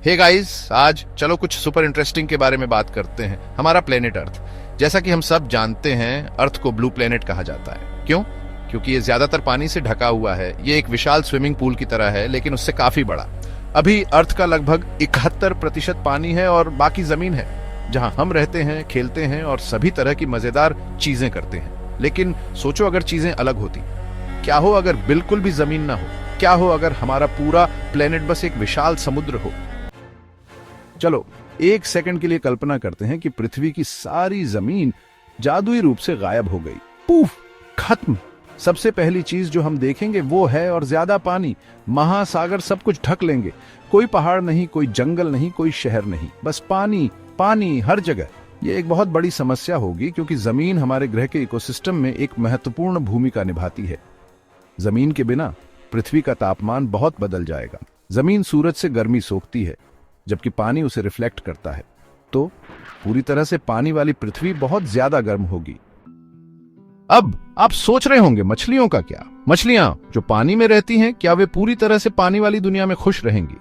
Hey guys, आज चलो कुछ सुपर इंटरेस्टिंग के बारे में बात करते हैं। हमारा प्लेनेट अर्थ, जैसा कि हम सब जानते हैं, अर्थ को ब्लू प्लेनेट कहा जाता है। क्यों? क्योंकि ये ज्यादातर पानी से ढका हुआ है। ये एक विशाल स्विमिंग पूल की तरह है, लेकिन उससे काफी बड़ा। अभी अर्थ का लगभग 71% पानी है और बाकी जमीन है, जहां हम रहते हैं, खेलते हैं और सभी तरह की मजेदार चीजें करते हैं। लेकिन सोचो, अगर चीजें अलग होती, क्या हो अगर बिल्कुल भी जमीन ना हो? क्या हो अगर हमारा पूरा प्लेनेट बस एक विशाल समुद्र हो? चलो एक सेकंड के लिए कल्पना करते हैं कि पृथ्वी की सारी जमीन जादुई रूप से गायब हो गई। पूफ, खत्म। सबसे पहली चीज जो हम देखेंगे वो है और ज्यादा पानी। महासागर सब कुछ ढक लेंगे। कोई पहाड़ नहीं, कोई जंगल नहीं, कोई शहर नहीं, बस पानी पानी हर जगह। ये एक बहुत बड़ी समस्या होगी, क्योंकि जमीन हमारे ग्रह के इकोसिस्टम में एक महत्वपूर्ण भूमिका निभाती है। जमीन के बिना पृथ्वी का तापमान बहुत बदल जाएगा। जमीन सूरज से गर्मी सोखती है, जबकि पानी उसे रिफ्लेक्ट करता है। तो पूरी तरह से पानी वाली पृथ्वी बहुत ज्यादा गर्म होगी। अब आप सोच रहे होंगे, मछलियों का क्या? मछलियां जो पानी में रहती हैं, क्या वे पूरी तरह से पानी वाली दुनिया में खुश रहेंगी?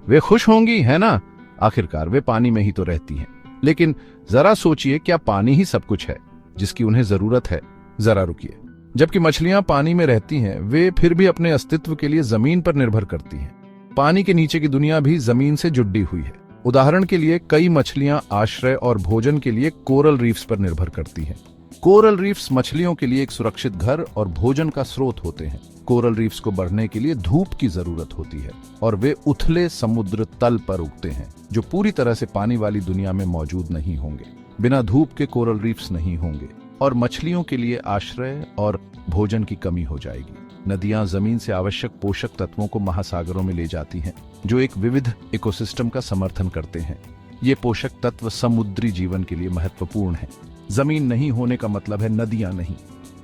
वे खुश होंगी, है ना? आखिरकार वे पानी में ही तो रहती हैं। लेकिन जरा सोचिए, क्या पानी ही सब कुछ है जिसकी उन्हें जरूरत है? जरा रुकिए। जबकि मछलियां पानी में रहती हैं, वे फिर भी अपने अस्तित्व के लिए जमीन पर निर्भर करती हैं। पानी के नीचे की दुनिया भी जमीन से जुड़ी हुई है। उदाहरण के लिए, कई मछलियां आश्रय और भोजन के लिए कोरल रीफ्स पर निर्भर करती हैं। कोरल रीफ्स मछलियों के लिए एक सुरक्षित घर और भोजन का स्रोत होते हैं। कोरल रीफ्स को बढ़ने के लिए धूप की जरूरत होती है और वे उथले समुद्र तल पर उगते हैं, जो पूरी तरह से पानी वाली दुनिया में मौजूद नहीं होंगे। बिना धूप के कोरल रीफ्स नहीं होंगे और मछलियों के लिए आश्रय और भोजन की कमी हो जाएगी। नदियां जमीन से आवश्यक पोषक तत्वों को महासागरों में ले जाती हैं, जो एक विविध इकोसिस्टम का समर्थन करते हैं। ये पोषक तत्व समुद्री जीवन के लिए महत्वपूर्ण हैं। जमीन नहीं होने का मतलब है नदियां नहीं,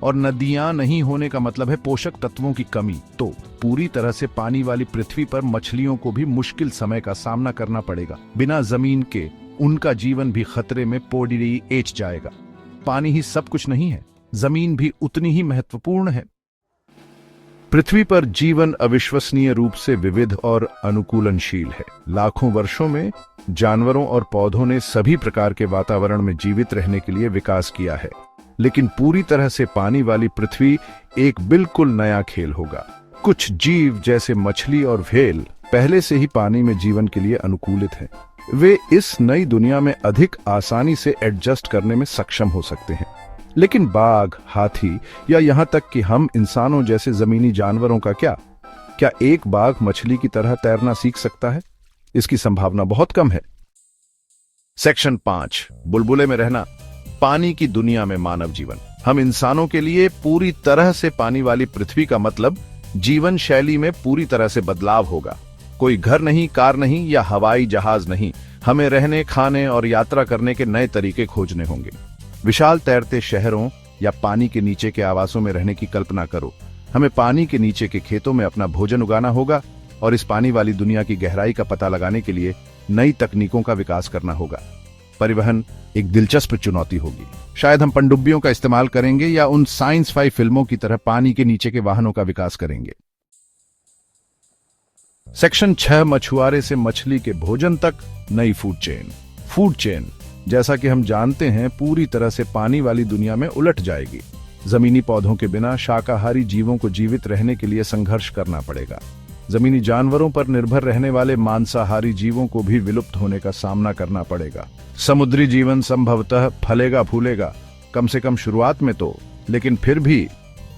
और नदियां नहीं होने का मतलब है पोषक तत्वों की कमी। तो पूरी तरह से पानी वाली पृथ्वी पर मछलियों को भी मुश्किल समय का सामना करना पड़ेगा। बिना जमीन के उनका जीवन भी खतरे में पोड़ी एच जाएगा। पानी ही सब कुछ नहीं है, जमीन भी उतनी ही महत्वपूर्ण है। पृथ्वी पर जीवन अविश्वसनीय रूप से विविध और अनुकूलनशील है। लाखों वर्षों में जानवरों और पौधों ने सभी प्रकार के वातावरण में जीवित रहने के लिए विकास किया है। लेकिन पूरी तरह से पानी वाली पृथ्वी एक बिल्कुल नया खेल होगा। कुछ जीव जैसे मछली और व्हेल पहले से ही पानी में जीवन के लिए अनुकूलित हैं। वे इस नई दुनिया में अधिक आसानी से एडजस्ट करने में सक्षम हो सकते हैं। लेकिन बाघ, हाथी या यहां तक कि हम इंसानों जैसे जमीनी जानवरों का क्या एक बाघ मछली की तरह तैरना सीख सकता है? इसकी संभावना बहुत कम है। सेक्शन 5, बुलबुले में रहना, पानी की दुनिया में मानव जीवन। हम इंसानों के लिए पूरी तरह से पानी वाली पृथ्वी का मतलब जीवन शैली में पूरी तरह से बदलाव होगा। कोई घर नहीं, कार नहीं या हवाई जहाज नहीं। हमें रहने, खाने और यात्रा करने के नए तरीके खोजने होंगे। विशाल तैरते शहरों या पानी के नीचे के आवासों में रहने की कल्पना करो। हमें पानी के नीचे के खेतों में अपना भोजन उगाना होगा और इस पानी वाली दुनिया की गहराई का पता लगाने के लिए नई तकनीकों का विकास करना होगा। परिवहन एक दिलचस्प चुनौती होगी। शायद हम पनडुब्बियों का इस्तेमाल करेंगे या उन साइंस फाई फिल्मों की तरह पानी के नीचे के वाहनों का विकास करेंगे। सेक्शन 6, मछुआरे से मछली के भोजन तक नई फूड चेन। फूड चेन, जैसा कि हम जानते हैं, पूरी तरह से पानी वाली दुनिया में उलट जाएगी। जमीनी पौधों के बिना शाकाहारी जीवों को जीवित रहने के लिए संघर्ष करना पड़ेगा। जमीनी जानवरों पर निर्भर रहने वाले मांसाहारी जीवों को भी विलुप्त होने का सामना करना पड़ेगा। समुद्री जीवन संभवतः फलेगा फूलेगा, कम से कम शुरुआत में तो, लेकिन फिर भी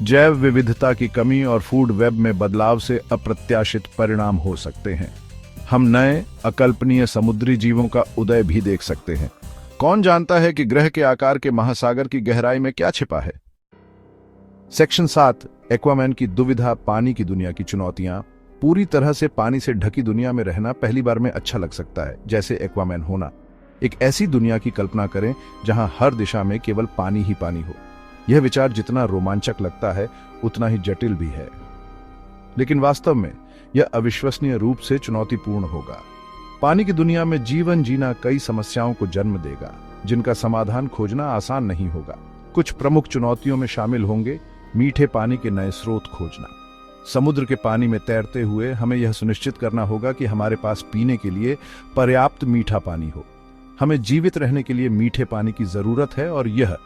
जैव विविधता की कमी और फूड वेब में बदलाव से अप्रत्याशित परिणाम हो सकते हैं। हम नए अकल्पनीय समुद्री जीवों का उदय भी देख सकते हैं। कौन जानता है कि ग्रह के आकार के महासागर की गहराई में क्या छिपा है? सेक्शन 7, एक्वामैन की दुविधा, पानी की दुनिया की चुनौतियां। पूरी तरह से पानी से ढकी दुनिया में रहना पहली बार में अच्छा लग सकता है, जैसे एक्वामैन होना। एक ऐसी दुनिया की कल्पना करें जहां हर दिशा में केवल पानी ही पानी हो। यह विचार जितना रोमांचक लगता है, उतना ही जटिल भी है। लेकिन वास्तव में यह अविश्वसनीय रूप से चुनौतीपूर्ण होगा। पानी की दुनिया में जीवन जीना कई समस्याओं को जन्म देगा, जिनका समाधान खोजना आसान नहीं होगा। कुछ प्रमुख चुनौतियों में शामिल होंगे मीठे पानी के नए स्रोत खोजना, समुद्र के पानी में तैरते हुए हमें यह सुनिश्चित करना होगा कि हमारे पास पीने के लिए पर्याप्त मीठा पानी हो। हमें जीवित रहने के लिए मीठे पानी की जरूरत है और यह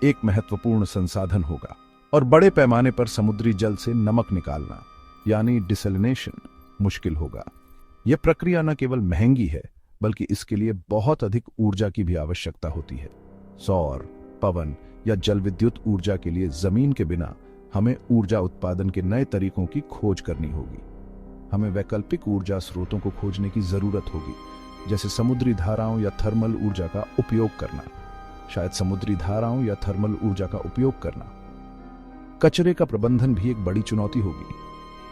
एक महत्वपूर्ण संसाधन होगा। और बड़े पैमाने पर समुद्री जल से नमक निकालना यानी डिसैलिनेशन मुश्किल होगा। यह प्रक्रिया न केवल महंगी है बल्कि इसके लिए बहुत अधिक ऊर्जा की भी आवश्यकता होती है। सौर, पवन या जल विद्युत ऊर्जा के लिए जमीन के बिना हमें ऊर्जा उत्पादन के नए तरीकों की खोज करनी होगी। हमें वैकल्पिक ऊर्जा स्रोतों को खोजने की जरूरत होगी, जैसे समुद्री धाराओं या थर्मल ऊर्जा का उपयोग करना। शायद समुद्री धाराओं या थर्मल ऊर्जा का उपयोग करना। कचरे का प्रबंधन भी एक बड़ी चुनौती होगी।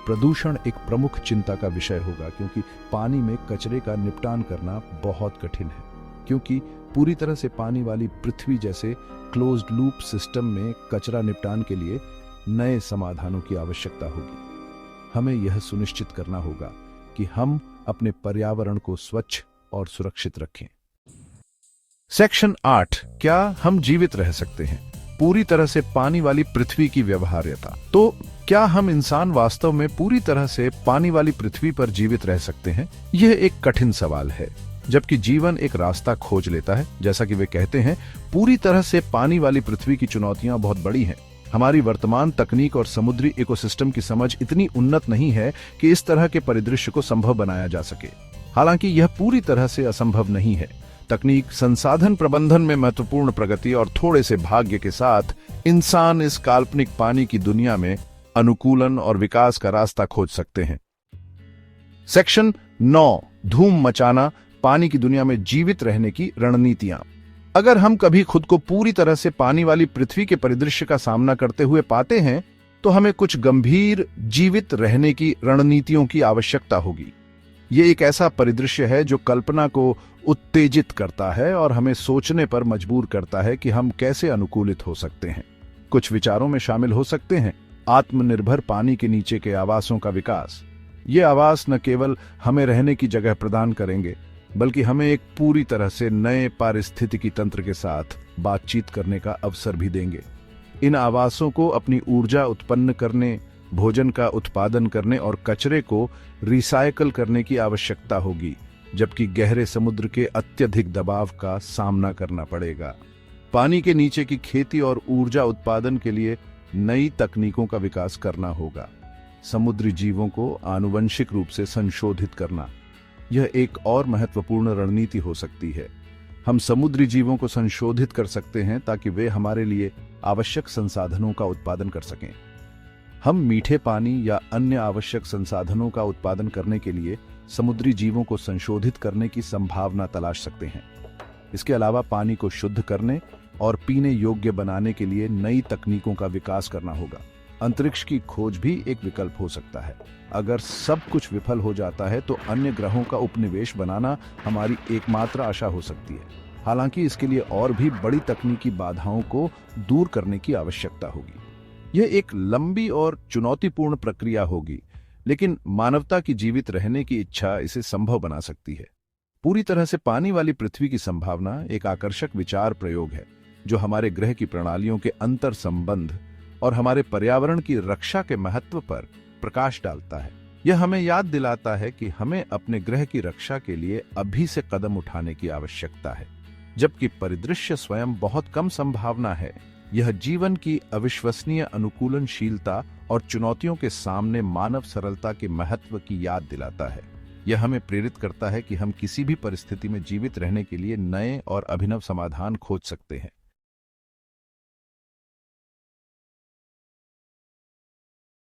प्रदूषण एक प्रमुख चिंता का विषय होगा, क्योंकि पानी में कचरे का निपटान करना बहुत कठिन है, क्योंकि पूरी तरह से पानी वाली पृथ्वी जैसे क्लोज्ड लूप सिस्टम में कचरा निपटान के लिए नए समाधानों की आवश्यकता होगी। हमें यह सुनिश्चित करना होगा कि हम अपने पर्यावरण को स्वच्छ और सुरक्षित रखें। सेक्शन 8, क्या हम जीवित रह सकते हैं पूरी तरह से पानी वाली पृथ्वी की व्यवहार्यता। तो क्या हम इंसान वास्तव में पूरी तरह से पानी वाली पृथ्वी पर जीवित रह सकते हैं? यह एक कठिन सवाल है, जबकि जीवन एक रास्ता खोज लेता है। जैसा कि वे कहते हैं, पूरी तरह से पानी वाली पृथ्वी की चुनौतियां बहुत बड़ी हैं। हमारी वर्तमान तकनीक और समुद्री इकोसिस्टम की समझ इतनी उन्नत नहीं है कि इस तरह के परिदृश्य को संभव बनाया जा सके। हालांकि यह पूरी तरह से असंभव नहीं है। तकनीक, संसाधन प्रबंधन में महत्वपूर्ण प्रगति और थोड़े से भाग्य के साथ इंसान इस काल्पनिक पानी की दुनिया में अनुकूलन और विकास का रास्ता खोज सकते हैं। सेक्शन 9, धूम मचाना, पानी की दुनिया में जीवित रहने की रणनीतियां। अगर हम कभी खुद को पूरी तरह से पानी वाली पृथ्वी के परिदृश्य का सामना करते हुए पाते हैं, तो हमें कुछ गंभीर जीवित रहने की रणनीतियों की आवश्यकता होगी। ये एक ऐसा परिदृश्य है जो कल्पना को उत्तेजित करता है और हमें सोचने पर मजबूर करता है कि हम कैसे अनुकूलित हो सकते हैं। कुछ विचारों में शामिल हो सकते हैं आत्मनिर्भर पानी के नीचे के आवासों का विकास। ये आवास न केवल हमें रहने की जगह प्रदान करेंगे, बल्कि हमें एक पूरी तरह से नए पारिस्थितिकी तंत्र के साथ बातचीत करने का अवसर भी देंगे। इन आवासों को अपनी ऊर्जा उत्पन्न करने, भोजन का उत्पादन करने और कचरे को रिसाइकल करने की आवश्यकता होगी, जबकि गहरे समुद्र के अत्यधिक दबाव का सामना करना पड़ेगा। पानी के नीचे की खेती और ऊर्जा उत्पादन के लिए नई तकनीकों का विकास करना होगा। समुद्री जीवों को आनुवंशिक रूप से संशोधित करना, यह एक और महत्वपूर्ण रणनीति हो सकती है। हम समुद्री जीवों को संशोधित कर सकते हैं ताकि वे हमारे लिए आवश्यक संसाधनों का उत्पादन कर सकें। हम मीठे पानी या अन्य आवश्यक संसाधनों का उत्पादन करने के लिए समुद्री जीवों को संशोधित करने की संभावना तलाश सकते हैं। इसके अलावा पानी को शुद्ध करने और पीने योग्य बनाने के लिए नई तकनीकों का विकास करना होगा। अंतरिक्ष की खोज भी एक विकल्प हो सकता है। अगर सब कुछ विफल हो जाता है तो अन्य ग्रहों का उपनिवेश बनाना हमारी एकमात्र आशा हो सकती है। हालांकि इसके लिए और भी बड़ी तकनीकी बाधाओं को दूर करने की आवश्यकता होगी। यह एक लंबी और चुनौतीपूर्ण प्रक्रिया होगी, लेकिन मानवता की जीवित रहने की इच्छा इसे संभव बना सकती है। पूरी तरह से पानी वाली पृथ्वी की संभावना एक आकर्षक विचार प्रयोग है, जो हमारे ग्रह की प्रणालियों के अंतर संबंध और हमारे पर्यावरण की रक्षा के महत्व पर प्रकाश डालता है। यह हमें याद दिलाता है कि हमें अपने ग्रह की रक्षा के लिए अभी से कदम उठाने की आवश्यकता है। जबकि परिदृश्य स्वयं बहुत कम संभावना है, यह जीवन की अविश्वसनीय अनुकूलनशीलता और चुनौतियों के सामने मानव सरलता के महत्व की याद दिलाता है। यह हमें प्रेरित करता है कि हम किसी भी परिस्थिति में जीवित रहने के लिए नए और अभिनव समाधान खोज सकते हैं।